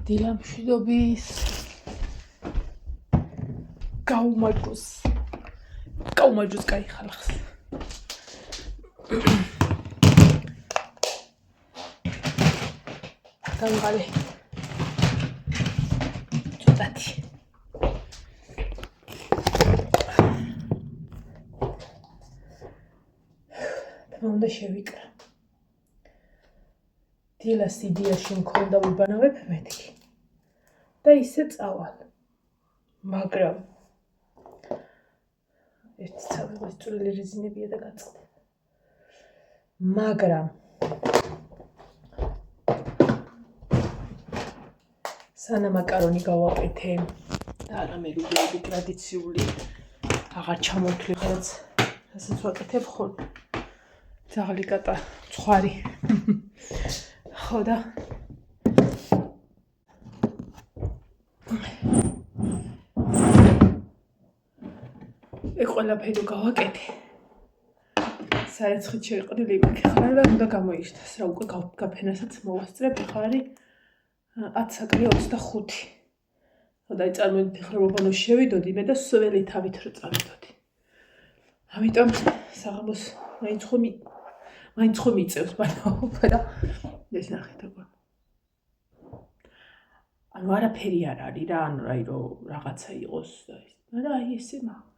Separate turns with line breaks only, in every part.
დილა მშვიდობის გაუმაჯოს კაი ხალხს გამღალე ცოტათი უნდა შევიკრა დილას იდეაში მქონდა ვიბანავებ მეთქი და ისე წავალ მაგრამ ერთი ცალკე წვრილი რეზინებია და გაწყდა მაგრამ სანა მაკარონი გავაკეთე და არამერული ტრადიციული აღარ ჩამოთვლი რაც რასაც ვაკეთებ ხოლმე ძაღლი კატა ცხვარი ხო და ყველაფერი გავაკეთე საერცხით შეყრილი იქხარა და უნდა გამოიშთას რა უკვე გაფენასაც მოვასწრებ ახლა არის 10 საკლი 25 ხო და წარმოიდგინეთ ახლა როგორ შევიდოდი მე და სველი თავით რო წავიდოდი ამიტომ საღამოს მაინც ხომ იწევს ბანაობა და ეს ნახეთ როგორ ანუ არაფერი არ არის რა ანუ რაი რო რაღაცა იყოს და ის მაგრამ აი ესე მაგ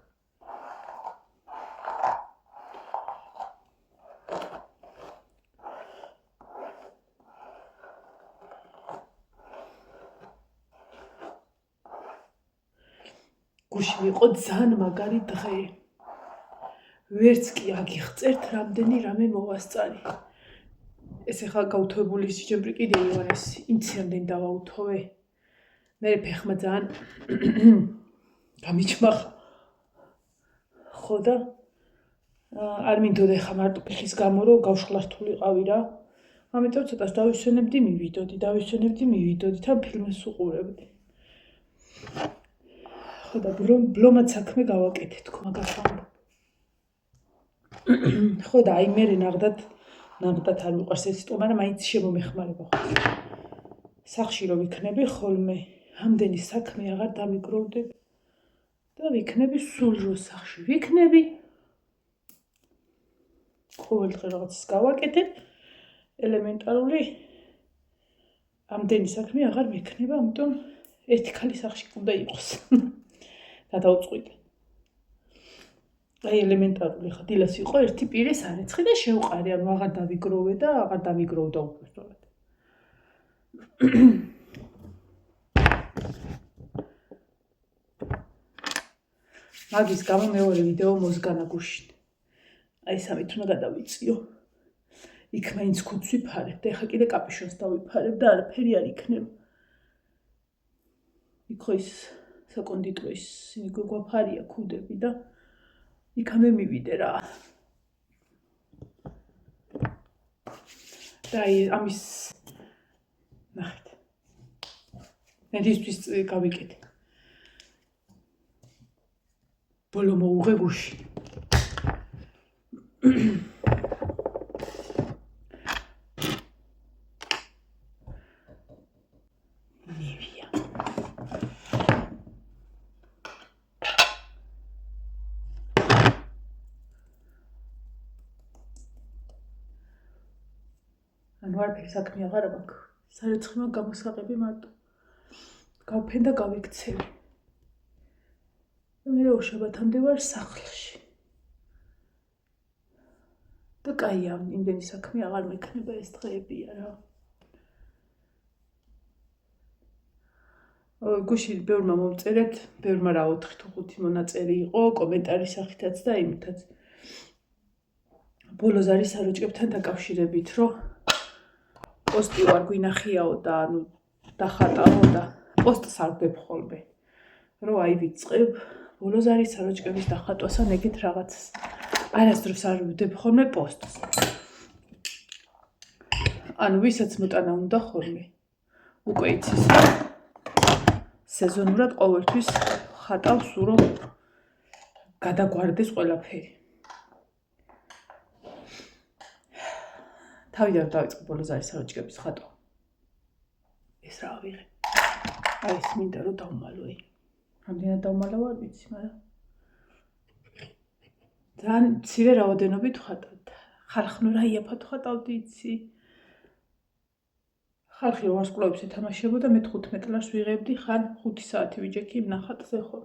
გუში იყო ძალიან მაგარი დღე ვერც კი აგიღწერთ რამდენი რამე მოვასწარი ეს ახლა გაუთოვებული სიჩემბრი კიდე იყო ეს ინციდენტი დავაუთოვე მე ფეხმა ძალიან გამიჩმახა ხო და არ მინდოდა ხა მარტო ფეხის გამო რომ გავშლართულიყავი რა ამიტომ ცოტას დავისვენებდი მივიდოდი თან ფილმს უყურებდი ხო და ბლომად საქმე გავაკეთე თქო მაგასთან ხო და აი მე ნაღდათ არ მიყვარს ეს სიტყვა მაგრამ მაინც შემომეხმარება ხო სახში რომ ვიქნები ხოლმე ამდენი საქმე აღარ დამიგროვდები და ვიქნები სულ რო სახში ვიქნები ყოველდღე რაღაცას გავაკეთებ ელემენტარული ამდენი საქმე აღარ მექნება ამიტომ ერთი ხალი სახში უნდა იყოს და დაუწყვიტე აი ელემენტარული ხა დილას იყო ერთი პირის არეცხი და შევყარე ანუ აღარ დავიგროვე და აღარ დამიგროვდა უბრალოდ მაგის გამო მეორე ვიდეო მოსგანა გუშინ აი სამით უნდა გადავიწიო იქ მაინც ქუდს ვიფარებ და ეხა კიდე კაპიშონს დავიფარებ და არაფერი არ იქნება იქ ხო ის საკონდიტრო ის გვაფარია ქუდები და იქამდე მივიდე რა და ამის ნახეთ მე დისთვის გავიკეთე ბოლო მოუღე გუში ანუ არაფერი საქმე აღარ მაქვს სარეცხი მაქვს გამოსაღები მარტო გავფენ და გავიქცევი მე შაბათამდე ვარ სახლში და კაია იმდენი საქმე აღარ მექნება ეს დღეებია რა გუში ბევრმა მომწერეთ ბევრმა რა 4-5 მონაწერი იყო კომენტარის სახითაც და იმითაც ბოლოს არის საროჭკებთან დაკავშირებით რომ პოსტი ვარ გვინახიაო და ანუ დახატაო და პოსტს არ ვგებ ხოლმე რომ აი ვიწყებ ბოლოს არის საროჭკების დახატვას ან ეგეთ რაღაცას არასდროს არ ვგებ ხოლმე პოსტს ანუ ვისაც მოტანა უნდა ხოლმე უკვე იცის სეზონურად ყოველთვის ხატავს რომ გადაგვარდეს ყველაფერი თავიდან დავიწყე ბოლოს არის საროჭკების ხატვა. ეს რა ვიღე. აი ეს მინდა რომ დავმალო. რამდენად დავმალო არ ვიცი, მაგრამ ძალიან მცირე რაოდენობით ვხატავთ. ხალხი რა იაფად ვხატავდი იცი. ხალხი ვარსკვლავებს ეთამაშებოდა, მე 15 ლარს ვიღებდი, ხან 5 საათი ვიჯექი იმ ნახატზე ხო.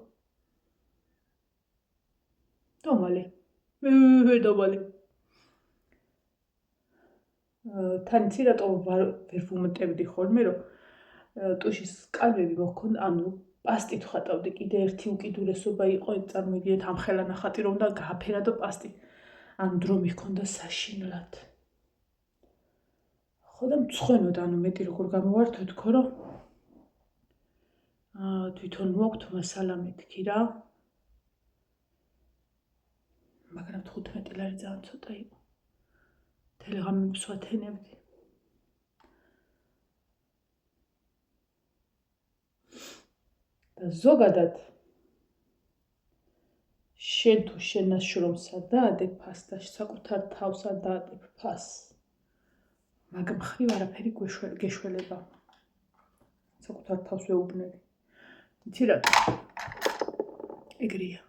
დავმალე. დავმალე. თან იცი რატომ ვერ ვუმეტებდი ხოლმე, რომ ტუშის კალმები მოხონდა, ანუ პასტით ვხატავდი, კიდე ერთი უკიდურესობა იყო, წარმოვიდგინეთ ამ ხელა ნახატი რომ და გააფერადო პასტით. ანუ დრო მიქონდა საშინლად. ხო და მწვენოდ, ანუ მეტი როგორ გამოვართო თქო, რომ თვითონ მოაქვთ მასალა მეთქი რა. მაგრამ 15 ლარი ძალიან ცოტა იყო. თელეგრამებს ვათენებდი. და ზოგადად შენ თუ შენაშრომსა დაადებ ფასს და საკუთარ თავს არ დაადებ ფასს. მაგ მხრივ არაფერი გეშველება. საკუთარ თავს ვეუბნები. იცი რა? ეგრეა.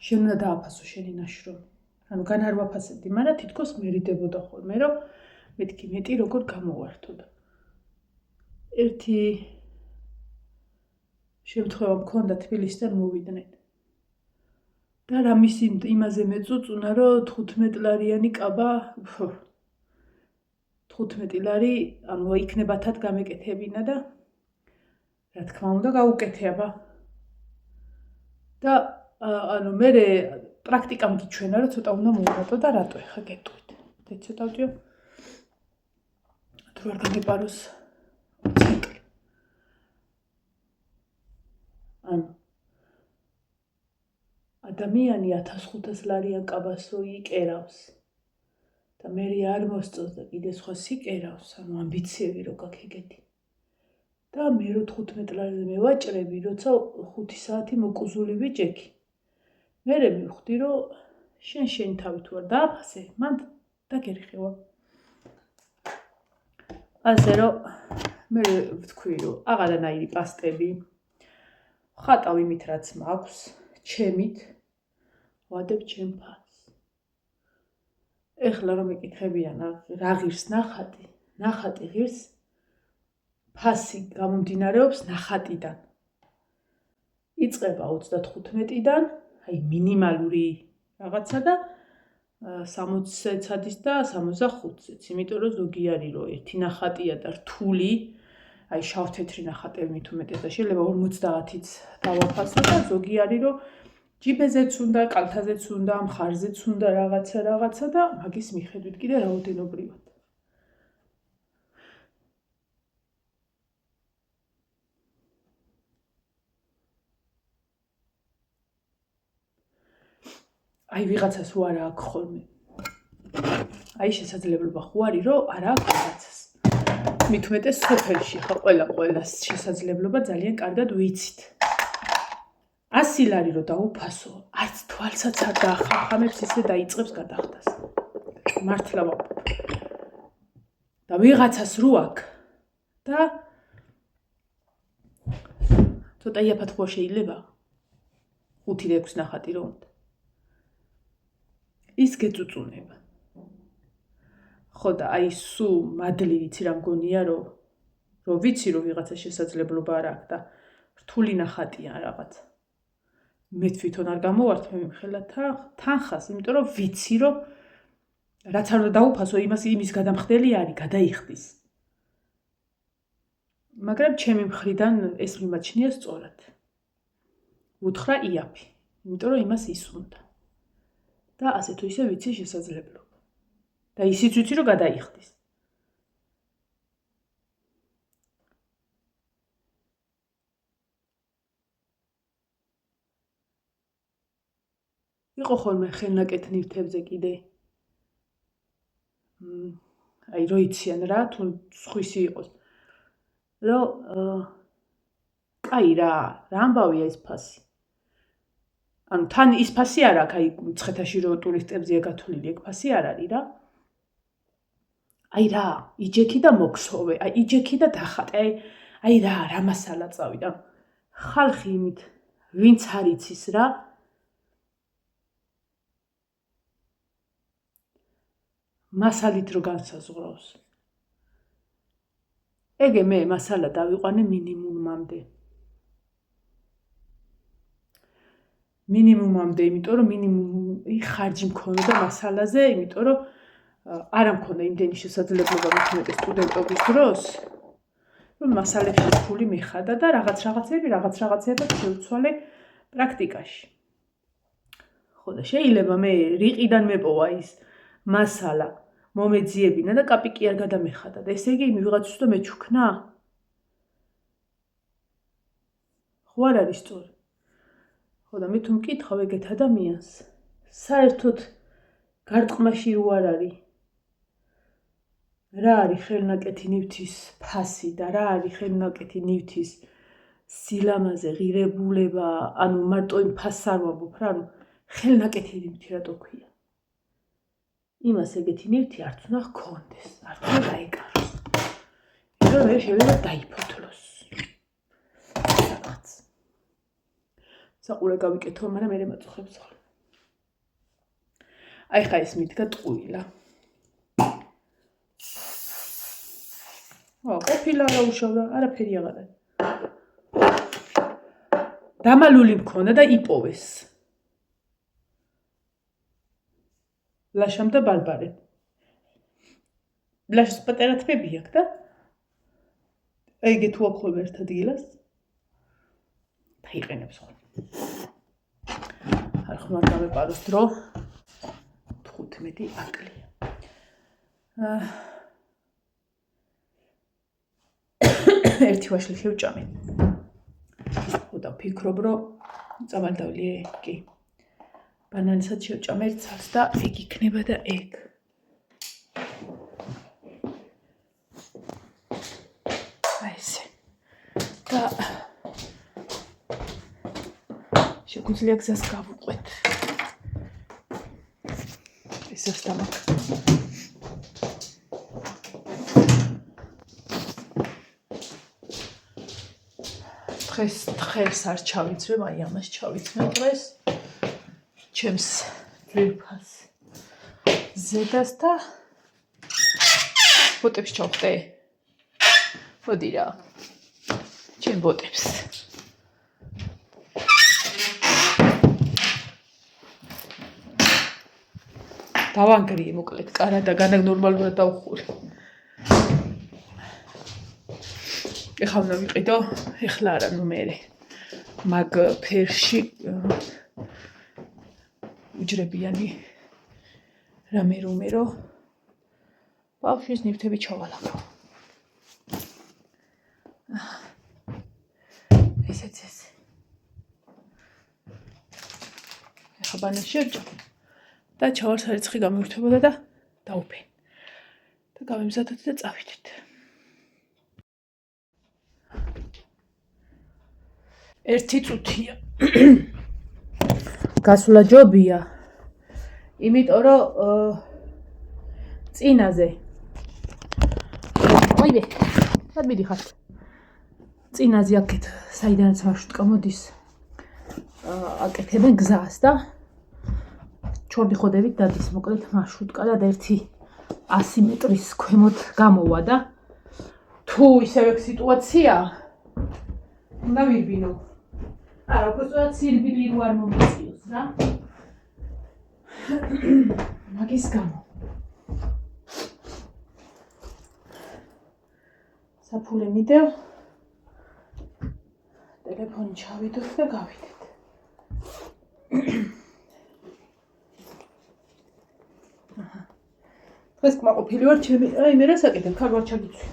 შენ უნდა დააფასო შენი ნაშრომი. ანუ გან არ ვაფასებდი, მაგრამ თითქოს მერიდებოდა ხოლმე, რომ მეთქი მეტი როგორ გამოვართო და ერთი შემთხვევა მქონდა თბილისიდან მოვიდნენ. და რამის იმაზე მეწუწუნა, რომ 15 ლარიანი კაბა 15 ლარი, ანუ იქნებათად გამეკეთებინა და რა თქმა უნდა გაუკეთება. და ანუ მე პრაქტიკამ გიჩვენა, რომ ცოტა უნდა მოვღატო და რატო ეხა გეტყვით. ეცოტავდიო. თუ არ გამეპაროს ციკლი. ანუ ადამიანი 1500 ლარიან კაბას რო იკერავს და მე არ მოსწონს და კიდე სხვა სიკერავს, ანუ ამბიციები რო გაქვს ეგეთი. და მე რო 15 ლარზე მევაჭრები, როცა 5 საათი მოკუზული ვიჯექი. მე მივხვდი, რომ შენი თავი თუ არ დააფასე, მან დაგერხევა. ასე რომ მე ვთქვი, რომ აღარანაირი პასტები ვხატავ იმით, რაც მაქვს, ჩემით, ვადებ ჩემ ფასს. ეხლა რომ ეკითხებიან, რა ღირს ნახატი? ნახატი ღირს ფასი გამომდინარეობს ნახატიდან. იწყება 35-დან, აი მინიმალური რაღაცა და 60-იც და 65-იც, იმიტომ რომ ზოგი არის რომ ერთი ნახატია და რთული, აი შავ-თეთრი ნახატები მით უმეტეს და შეიძლება 50-იც დავაფასო და ზოგი არის რომ ჯიბეზეც უნდა, კალთაზეც უნდა, მხარზეც უნდა რაღაცა და მაგის მიხედვით კიდე რაოდენობრივად. აი ვიღაცას უარ აქვს ხოლმე. აი შესაძლებლობა ხო არის რომ არ აქვს ვიღაცას. მით უმეტეს სოფელში ხო ყველას შესაძლებლობა ძალიან კარგად ვიცით. 100 ლარი რო დაუფასო, არც თვალსაც არ დაახამხამებს ისე დაიწყებს გადახდას. მართლა ვამბობ. და ვიღაცას რო აქვს და ცოტა იაფად ხო შეიძლება 5-6 ნახატი რო უნდა. ის გეწუწუნება. ხო და აი სულ მადლი ვიცი რა მგონია რომ ვიცი რომ ვიღაცა შესაძლებლობა არ აქვს და რთული ნახატია რაღაცა. მე თვითონ არ გამოვართ მე მიმხელა თანხას, იმიტომ რომ ვიცი რომ რაც არ უნდა დაუფასო, იმის გადამხდელი არის, გადაიხდის. მაგრამ ჩემი მხრიდან ეს მიმაჩნია სწორად. უთხრა იაფი, იმიტომ რომ იმას ის უნდა. და ასე თუ ისე ვიცი შესაძლებლობა. და ისიც ვიცი რომ გადაიხდის. იყო ხოლმე ხელნაკეთ ნივთებზე კიდე. აი რო იციან რა, თუ სხვისი იყოს. რომ კაი რა ამბავია ეს ფასი. ანუ თან ის ფასი არ აქვს, აი მცხეთაში რო ტურისტებზეა გათვლილი, ეგ ფასი არ არის რა. აი რა, იჯექი და მოქსოვე, აი იჯექი და დახატე, აი რა მასალა წავიდა. ხალხი იმით ვინც არ იცის რა მასალით რო განსაზღვრავს. ეგე მე მასალა დავიყვანე მინიმუმამდე. მინიმუმამდე, იმიტომ რომ მინიმუმი ხარჯი მქონოდა მასალაზე, იმიტომ რომ არ მქონდა იმდენი შესაძლებლობა მithmetes სტუდენტობის დროს, რომ მასალებში ფული მიხადა და რაღაცეებად შევცვალე პრაქტიკაში. ხო და შეიძლება მე რიყიდან მეპოვა ის მასალა მომეძიებინა და კაპიკი არ გადამეხადა და ესე იგი იმ ვიღაცას და მეჩუქნა? ხო არ არის სწორი. ხო და მე თუ მკითხავ ეგეთ ადამიანს, საერთოდ გარტყმაში რო არ არის. რა არის ხელნაკეთი ნივთის ფასი და რა არის ხელნაკეთი ნივთის სილამაზე, ღირებულება, ანუ მარტო იმ ფასს არ ვამბობ რა, ანუ ხელნაკეთი ნივთი რატო ქვია? იმას ეგეთი ნივთი არც უნდა ჰქონდეს, არც უნდა დაეკაროს. იმიტომ რომ შეიძლება დაიფოთლოს. რაღაც. საყურე გავიკეთო, მაგრამ მე მეწუხებს ხოლმე. აი ხა ეს მიდგა ტყუილა. ყოფილა რა უშავდა, არაფერი აღარ არის. დამალული მქონდა და იპოვეს. ლაშამ და ბარბარე. ლაშს პატარა თმები აქვს და ეგე თუ აქვს ხოლმე ერთ ადგილას დაიყენებს ხოლმე. არ ხმარ დამეპაროს დრო 15 აკლია. ერთი ვაშლი შევჭამე. ხო და ვფიქრობ, რომ წამალდავლე კი. ბანანისაც შევჭამე ერთ ცალს და ეგ იქნება და ეგ. აი ესე. და შეგვიძლია გზას გავუყვეთ. ესეც დამაკ. დღეს თხელს არ ჩავიცვებ, აი ამას ჩავიცვე დღეს. ჩემს ძვირფას ზედას და ბოტებს ჩავხტე. მოდი რა. ჩემ ბოტებს. დავანგრიე მოკლედ კარა და განაგ ნორმალურად დავხური. ეხლა უნდა ვიყიდო, ეხლა არა, ნუ მერე. მაგ ფერში უჯრებიანი რამე რომერო ბავშვის ნივთები ჩავალაგო. ესეც ეს. ეხლა ბანანს შევჭამ და ჩავარ სარიცხი გამივირთებოდა და დავუფენ. და გავემზადოთ და წავიდეთ. ერთი წუთია. გასვლა ჯობია. იმიტომ რომ წინაზე. მოიბე. სად მიდიხარ? წინაზე აქეთ საიდანაც მარშრუტკა მოდის. აკეთებენ გზას და ჩორდი ხოდებით დადის მოკლედ მარშრუტკა და ერთი 100 მეტრის ქვემოთ გამოვა და თუ ისევე სიტუაცია უნდა ვირბინო. არა, უბრალოდ სირბილი რო არ მომიწიოს რა. მაგის გამო. საფულე მიდევ. ტელეფონი ჩავიდოთ და გავიდეთ. დღეს კმაყოფილი ვარ ჩემი, აი მე რა საკეთებ, ხარ ვარ ჩაგიცვი.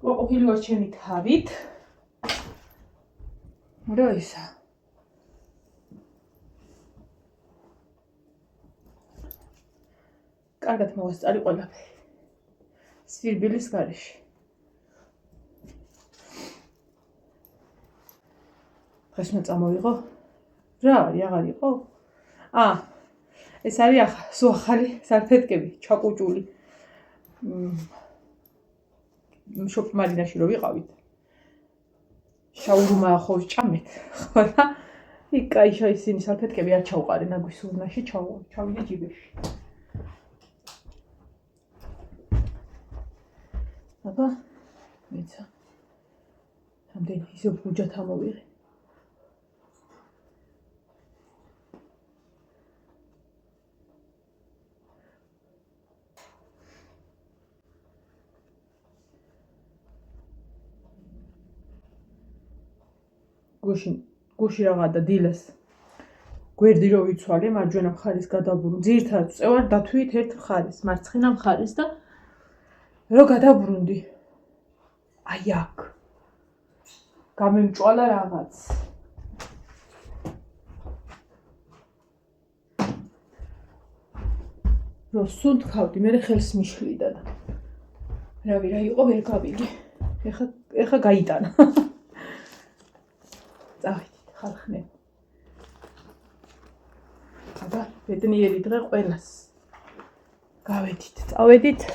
კმაყოფილი ვარ ჩემი თავით. რა ისა? კარგად მოვასწარი ყველაფერი. სირბილის გარეშე. დღეს მე წამოვიღო. რა არის, აღარ იყო? ეს არის ახალი სარფეთკები, ჩაკუჭული. შოპ მარინაში რო ვიყავით. ჩაურუმა ახოს ჭამეთ. ხო და იქ კაიშა ისინი სალფეტკები არ ჩავყარე ნაგვის ურნაში ჩავიდე ჯიბეში. აბა მეცა ამდენი ისე ბუჯად ამოვიღე. გუში რაღა და დილას გვერდი რო ვიცვალე მარჯვენა მხარის გადაბრუნ ძირთად წევარ დათვით ერთ მხარეს მარცხენა მხარეს და რო გადაბრუნდი აი აქ გამემჭვალა რაღაც რო სუნთქავდი მე ხელს მიშლიდა და რავი რა იყო ვერ გავიგე ეხა გაიტანა წავედით ხალხნე აბა ბედნიერი დღე ყველას გავედით წავედით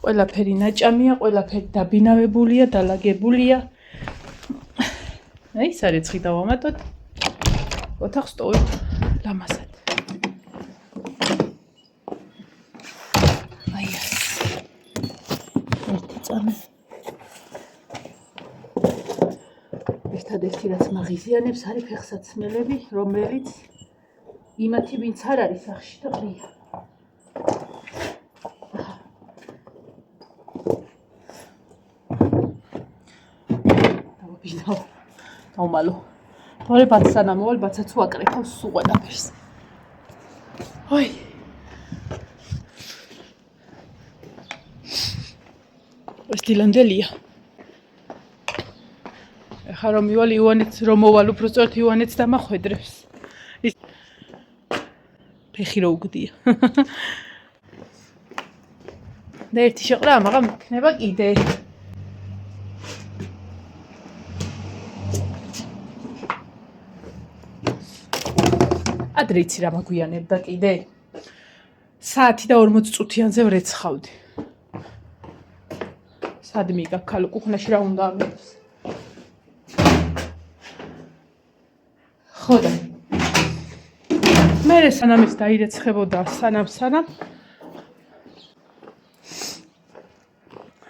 ყველაფერი ნაჭამია ყველაფერი დაბინავებულია დალაგებულია აი სარეცხი დავამატოთ ოთახს ტოვებ ლამაზად აი ეს ერთი წამი ერთადერთი რაც მაღიზიანებს არის ფეხსაცმელები რომელიც იმათი ვინც არ არის სახში და ყრია დავმალო თორე ბაცსანა მოვალ ბაცაც ვაკრეფავს სულ ყველაფერს აი ეს დილანდელია ეხლა რომ მივალ ივანეთს რომ მოვალ უფრო სწორად ივანეთს დამახვედრებს ის ფეხი რო უგდია და ერთი შეყრა მაგრამ იქნება კიდე ადრე იცი რა მაგვიანებდა კიდე საათი და 40 წუთიანზე ვრეცხავდი სადმი გაქალო კუხნაში რა უნდა ამიოს ხო და მერე სანამ ის დაირეცხებოდა სანამ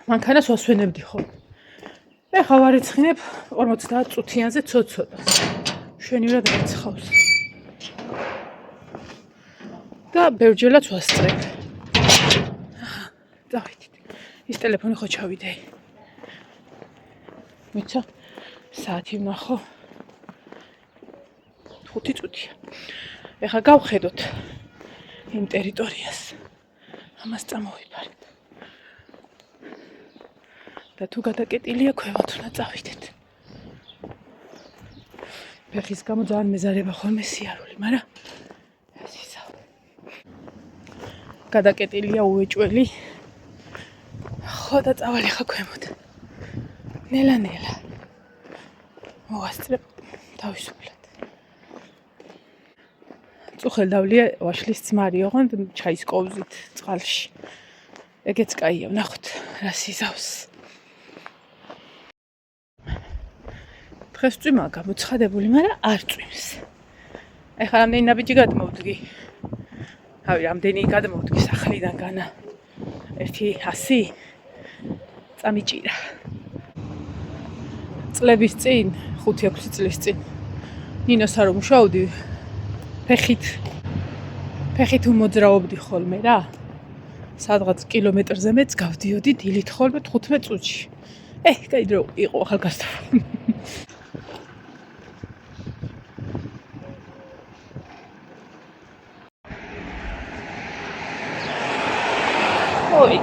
მანქანას ვასვენებდი ხოლმე ეხლა ვარეცხინებ 50 წუთიანზე ცოტ-ცოტას შვენივრად რეცხავს და ბევრჯერაც ვასწრებ. დავიდით. ის ტელეფონი ხო ჩავიდე. მიცა საათი ვნახო. 5 წუთია. ეხლა გავხედოთ იმ ტერიტორიას. ამას წამოვიფარეთ. და თუ გადაკეტილია ქვევათ უნდა წავიდეთ. ფეხის გამო ძალიან მეზარება ხოლმე სიარული, მაგრამ გადაკეტილია უეჭველი ხო და წავალ ხა ქვემოთ ნელა მოვასწრებ თავისუფლად წუხელდავლია ვაშლის ძმარი ოღონდ ჩაის კოვზით წყალში ეგეც კაია ვნახოთ რა სიზავს დღეს წვიმა გამოცხადებული მაგრამ არ წვიმს ეხლა რამდენი ნაბიჯი გადმოვდგი ავი რამდენი გადმოვდგი სახლიდან განა 100 წამიჭირა წლების წინ 5-6 წლის წინ ნინოსა რომ მუშაობდი ფეხით უმოძრაობდი ხოლმე რა სადღაც კილომეტრზე მეც გავდიოდი დილით ხოლმე 15 წუთში კაი დრო იყო ახალგაზრდა ой